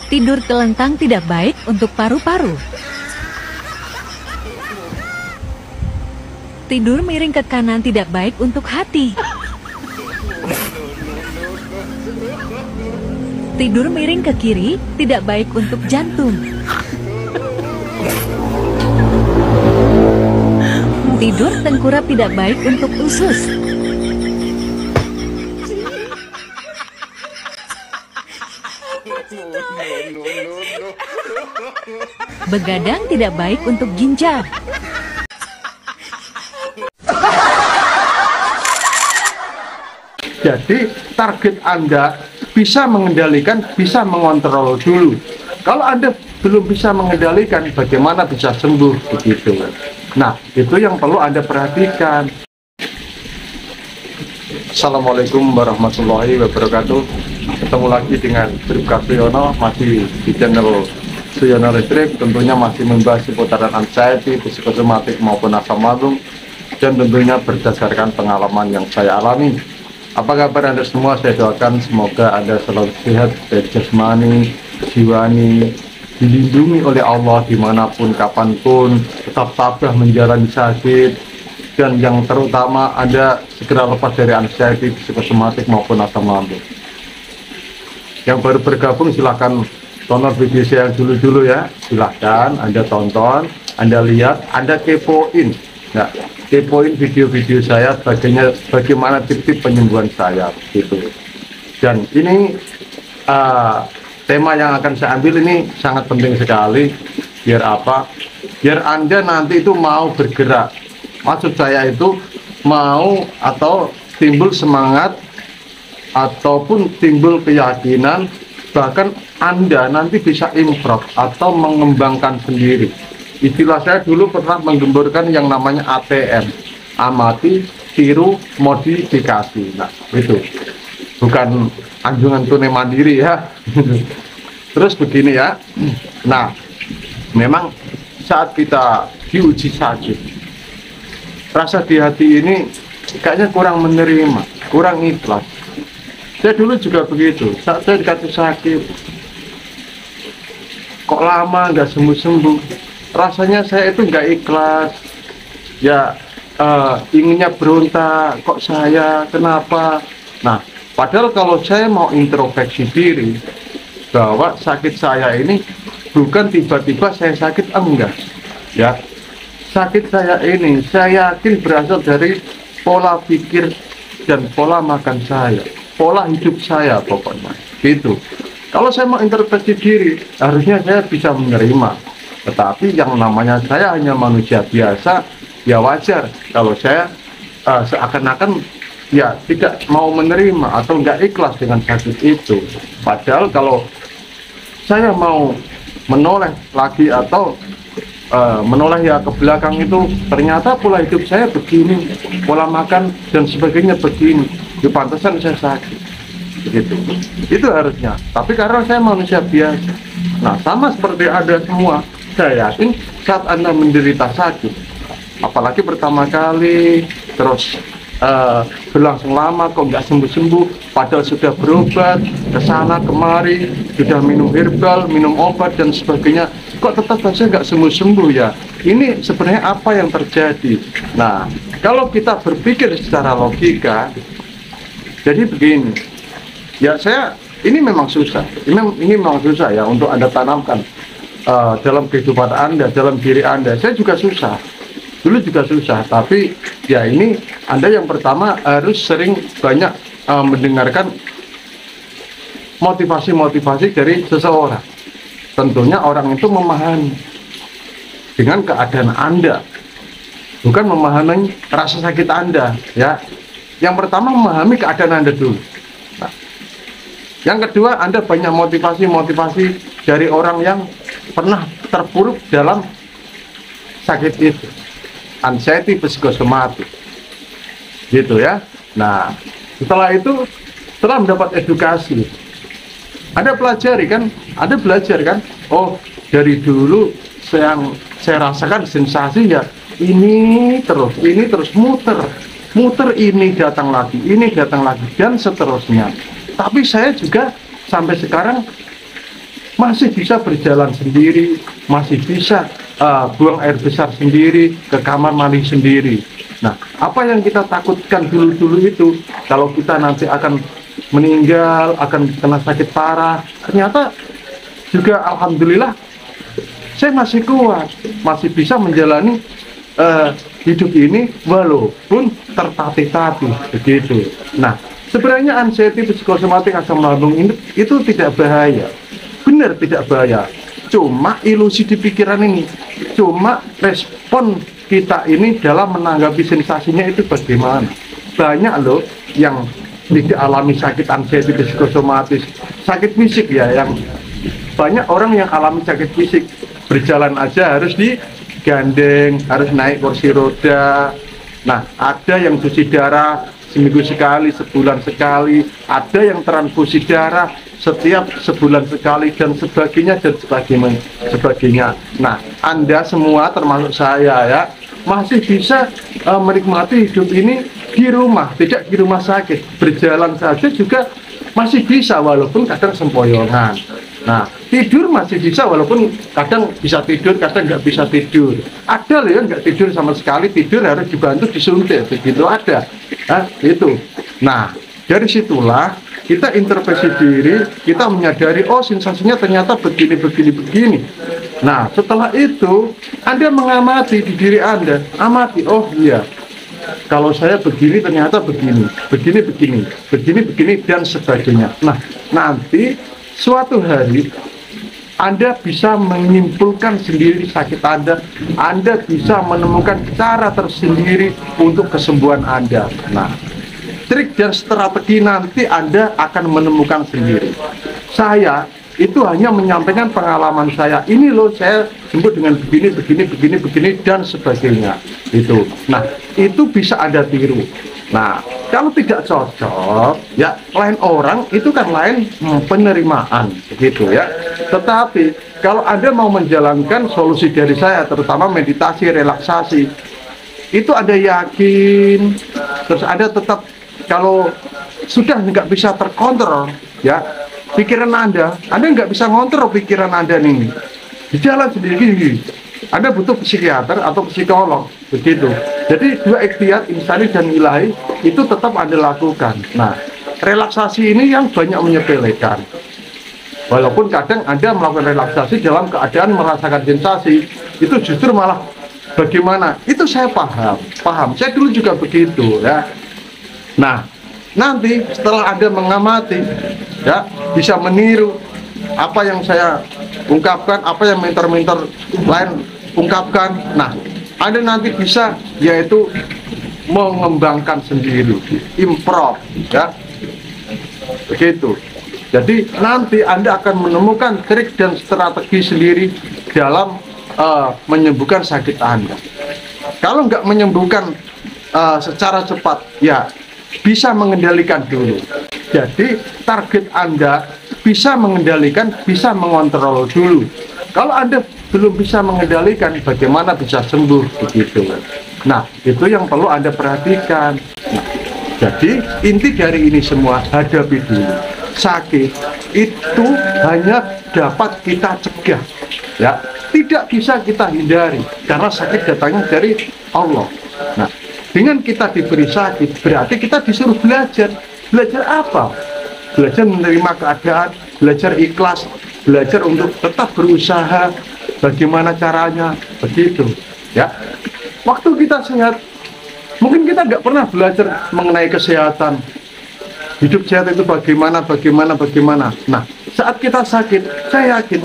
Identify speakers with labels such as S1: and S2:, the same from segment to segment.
S1: Tidur telentang tidak baik untuk paru-paru. Tidur miring ke kanan tidak baik untuk hati. Tidur miring ke kiri tidak baik untuk jantung. Tidur tengkurap tidak baik untuk usus. Begadang tidak baik untuk ginjal.
S2: Jadi target Anda bisa mengendalikan, bisa mengontrol dulu. Kalau Anda belum bisa mengendalikan, bagaimana bisa sembuh begitu. Nah, itu yang perlu Anda perhatikan. Assalamualaikum warahmatullahi wabarakatuh. Ketemu lagi dengan Bribka Suyono, masih di channel Suyono Listrik. Tentunya masih membahas seputaran anxiety, psikosomatik maupun asam lambung, dan tentunya berdasarkan pengalaman yang saya alami. Apa kabar Anda semua? Saya doakan semoga Anda selalu sehat, baik jasmani, jiwani, dilindungi oleh Allah dimanapun, kapanpun, tetap tabah menjalani sakit, dan yang terutama Anda segera lepas dari anxiety, psikosomatik maupun asam lambung. Yang baru bergabung silahkan tonton video saya yang dulu-dulu ya, silahkan Anda tonton, Anda lihat, Anda kepoin, ya, kepoin video-video saya bagaimana tip-tip penyembuhan saya gitu. Dan ini tema yang akan saya ambil ini sangat penting sekali. Biar apa? Biar Anda nanti itu mau bergerak. Maksud saya itu mau atau timbul semangat ataupun timbul keyakinan, bahkan Anda nanti bisa improve atau mengembangkan sendiri. Istilah saya dulu pernah menggemburkan yang namanya ATM, amati, tiru, modifikasi. Nah, itu bukan anjungan tunai mandiri ya. Terus begini ya. Nah, memang saat kita diuji sakit, rasa di hati ini kayaknya kurang menerima, kurang ikhlas. Saya dulu juga begitu. Saat saya dikasih sakit, kok lama nggak sembuh-sembuh, rasanya saya itu nggak ikhlas ya, inginnya berontak, kok saya, kenapa. Nah, padahal kalau saya mau introspeksi diri bahwa sakit saya ini bukan tiba-tiba saya sakit, enggak ya, sakit saya ini saya yakin berasal dari pola pikir dan pola makan saya, pola hidup saya pokoknya gitu. Kalau saya mau introspeksi diri, harusnya saya bisa menerima. Tetapi yang namanya saya hanya manusia biasa, ya wajar kalau saya seakan-akan ya tidak mau menerima atau nggak ikhlas dengan sakit itu. Padahal kalau saya mau menoleh lagi atau menoleh ya ke belakang itu, ternyata pola hidup saya begini, pola makan dan sebagainya begini, di pantesan saya sakit begitu. Itu harusnya. Tapi karena saya manusia biasa, nah sama seperti Anda semua, saya yakin saat Anda menderita sakit, apalagi pertama kali, terus berlangsung lama kok nggak sembuh-sembuh, padahal sudah berobat ke sana kemari, sudah minum herbal, minum obat dan sebagainya, kok tetap saja nggak sembuh-sembuh ya. Ini sebenarnya apa yang terjadi? Nah, kalau kita berpikir secara logika, jadi begini ya, saya ini memang susah, ini memang susah ya untuk Anda tanamkan dalam kehidupan Anda, dalam diri Anda. Saya juga susah, dulu juga susah, tapi ya ini Anda yang pertama harus sering banyak mendengarkan motivasi-motivasi dari seseorang. Tentunya orang itu memahami dengan keadaan Anda, bukan memahami rasa sakit Anda ya. Yang pertama memahami keadaan Anda dulu. Nah, yang kedua, Anda banyak motivasi-motivasi dari orang yang pernah terpuruk dalam sakit itu, anxiety psikosomatik gitu ya. Nah, setelah itu, setelah mendapat edukasi, Anda pelajari kan, Anda belajar kan, oh dari dulu yang saya rasakan sensasi ya ini terus muter, ini datang lagi dan seterusnya. Tapi saya juga sampai sekarang masih bisa berjalan sendiri, masih bisa buang air besar sendiri, ke kamar mandi sendiri. Nah, apa yang kita takutkan dulu-dulu itu, kalau kita nanti akan meninggal, akan kena sakit parah, ternyata juga alhamdulillah saya masih kuat, masih bisa menjalani hidup ini walaupun tertatih-tatih begitu. Nah, sebenarnya anxiety psikosomatik asam lambung ini itu tidak bahaya, benar tidak bahaya. Cuma ilusi di pikiran ini, cuma respon kita ini dalam menanggapi sensasinya itu bagaimana. Banyak loh yang tidak alami sakit anxiety psikosomatis, sakit fisik ya, yang banyak orang yang alami sakit fisik, berjalan aja harus digandeng, harus naik kursi roda. Nah, ada yang cuci darah seminggu sekali, sebulan sekali, ada yang transfusi darah setiap sebulan sekali, dan sebagainya dan sebagainya. Nah, Anda semua termasuk saya ya, masih bisa menikmati hidup ini di rumah, tidak di rumah sakit, berjalan saja juga masih bisa walaupun kadang sempoyongan. Nah, tidur masih bisa walaupun kadang bisa tidur, kadang nggak bisa tidur. Ada loh yang nggak tidur sama sekali, tidur harus dibantu disuntik, begitu ada. Itu. Nah, dari situlah kita introspeksi diri, kita menyadari, oh sensasinya ternyata begini. Nah, setelah itu Anda mengamati di diri Anda, amati, oh iya, kalau saya begini ternyata begini, dan sebagainya. Nah, nanti suatu hari Anda bisa menyimpulkan sendiri sakit Anda bisa menemukan cara tersendiri untuk kesembuhan Anda. Nah, trik dan strategi nanti Anda akan menemukan sendiri. Saya itu hanya menyampaikan pengalaman saya. Ini loh saya sembuh dengan begini dan sebagainya. Itu. Nah, itu bisa Anda tiru. Nah, kalau tidak cocok, ya lain orang itu kan lain penerimaan, begitu ya. Tetapi kalau Anda mau menjalankan solusi dari saya, terutama meditasi, relaksasi, itu Anda yakin, terus Anda tetap, kalau sudah nggak bisa terkontrol, ya pikiran Anda nggak bisa ngontrol pikiran Anda nih, di jalan sendiri. Anda butuh psikiater atau psikolog, begitu. Jadi dua ikhtiar insani dan ilahi itu tetap Anda lakukan. Nah, relaksasi ini yang banyak menyepelekan. Walaupun kadang Anda melakukan relaksasi dalam keadaan merasakan sensasi, itu justru malah bagaimana? Itu saya paham. Saya dulu juga begitu, ya. Nah, nanti setelah Anda mengamati, ya, bisa meniru apa yang saya ungkapkan, apa yang mentor-mentor lain ungkapkan. Nah, Anda nanti bisa yaitu mengembangkan sendiri, improv, ya, begitu. Jadi nanti Anda akan menemukan trik dan strategi sendiri dalam menyembuhkan sakit Anda. Kalau nggak menyembuhkan secara cepat, ya bisa mengendalikan dulu. Jadi target Anda bisa mengendalikan, bisa mengontrol dulu. Kalau Anda belum bisa mengendalikan, bagaimana bisa sembuh, begitu. Nah, itu yang perlu Anda perhatikan. Nah, jadi inti dari ini semua, hadapi dulu. Sakit itu hanya dapat kita cegah, ya, tidak bisa kita hindari, karena sakit datangnya dari Allah. Nah, dengan kita diberi sakit, berarti kita disuruh belajar. Belajar apa? Belajar menerima keadaan, belajar ikhlas, belajar untuk tetap berusaha. Bagaimana caranya? Begitu, ya. Waktu kita sehat, mungkin kita nggak pernah belajar mengenai kesehatan. Hidup sehat itu bagaimana. Nah, saat kita sakit, saya yakin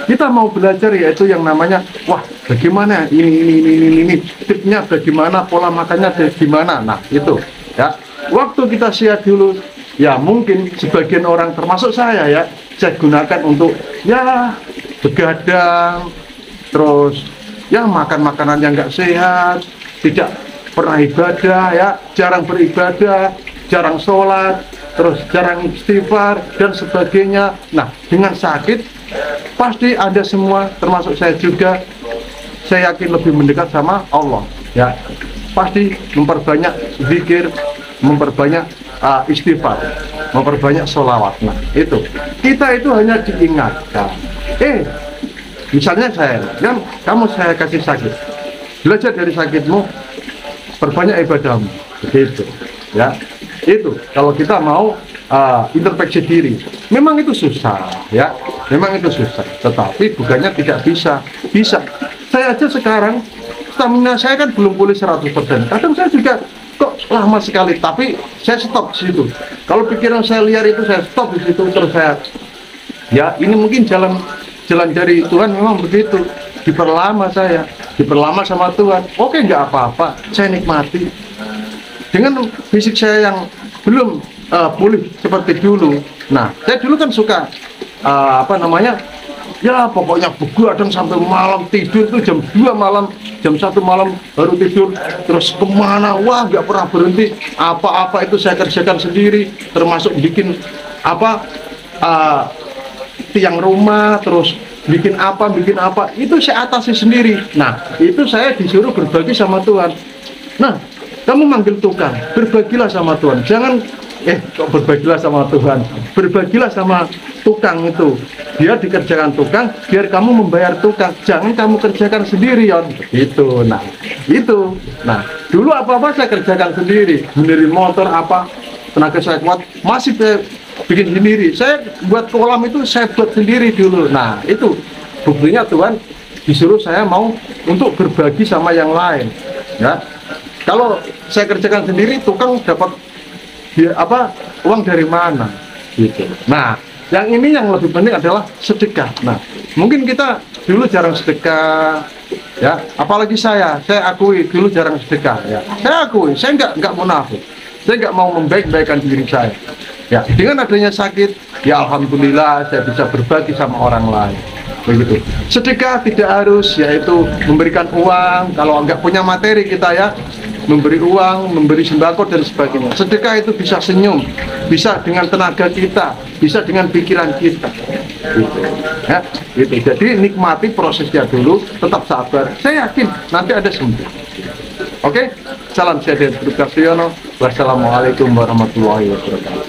S2: kita mau belajar yaitu yang namanya, wah, bagaimana ini tipnya, bagaimana pola makannya, bagaimana. Nah, itu, ya. Waktu kita sehat dulu, ya mungkin sebagian orang termasuk saya, ya, saya gunakan untuk, ya, begadang, terus ya makan makanan yang nggak sehat, tidak pernah ibadah, ya, jarang beribadah, jarang sholat, terus jarang istighfar dan sebagainya. Nah, dengan sakit pasti Anda semua termasuk saya juga, saya yakin lebih mendekat sama Allah, ya, pasti memperbanyak zikir, memperbanyak istighfar. memperbanyak sholawat. Nah itu, kita itu hanya diingatkan, misalnya saya, kan kamu saya kasih sakit, belajar dari sakitmu, perbanyak ibadahmu, begitu ya. Itu kalau kita mau introspeksi diri, memang itu susah ya, memang itu susah, tetapi bukannya tidak bisa. Saya aja sekarang stamina saya kan belum pulih 100%, kadang saya juga kok lama sekali, tapi saya stop di situ. Kalau pikiran saya liar itu saya stop di situ, terus saya ya ini mungkin jalan dari Tuhan, memang begitu, diperlama sama Tuhan. Oke, nggak apa-apa, saya nikmati dengan fisik saya yang belum pulih seperti dulu. Nah, saya dulu kan suka ya pokoknya begadang sampai malam, tidur tuh jam 2 malam, jam 1 malam baru tidur, terus kemana, wah nggak pernah berhenti, apa-apa itu saya kerjakan sendiri, termasuk bikin tiang rumah, terus bikin apa, itu saya atasi sendiri. Nah, itu saya disuruh berbagi sama Tuhan. Nah, kamu manggil tukang, berbagilah sama Tuhan. Jangan, kok berbagilah sama Tuhan, berbagilah sama tukang itu. Dia dikerjakan tukang, biar kamu membayar tukang. Jangan kamu kerjakan sendiri, Yon. Itu. Nah, itu. Nah, dulu apa-apa saya kerjakan sendiri. Benerin motor, tenaga saya kuat, masih bikin sendiri. Saya buat kolam itu saya buat sendiri dulu. Nah, itu buktinya Tuhan disuruh saya mau untuk berbagi sama yang lain. Ya, kalau saya kerjakan sendiri, tukang dapat uang dari mana? Gitu. Nah, yang ini yang lebih penting adalah sedekah. Nah, mungkin kita dulu jarang sedekah, ya. Apalagi saya akui dulu jarang sedekah. Ya, saya akui, saya nggak munafik. Saya nggak mau membaik-baikkan diri saya. Ya, dengan adanya sakit, ya alhamdulillah saya bisa berbagi sama orang lain. Begitu. Sedekah tidak harus yaitu memberikan uang. Kalau nggak punya materi kita ya, memberi uang, memberi sembako dan sebagainya. Sedekah itu bisa senyum, bisa dengan tenaga kita, bisa dengan pikiran kita. Gitu. Ya, gitu. Jadi nikmati prosesnya dulu, tetap sabar. Saya yakin nanti ada sembuh. Oke, salam sehat dari Wassalamualaikum warahmatullahi wabarakatuh.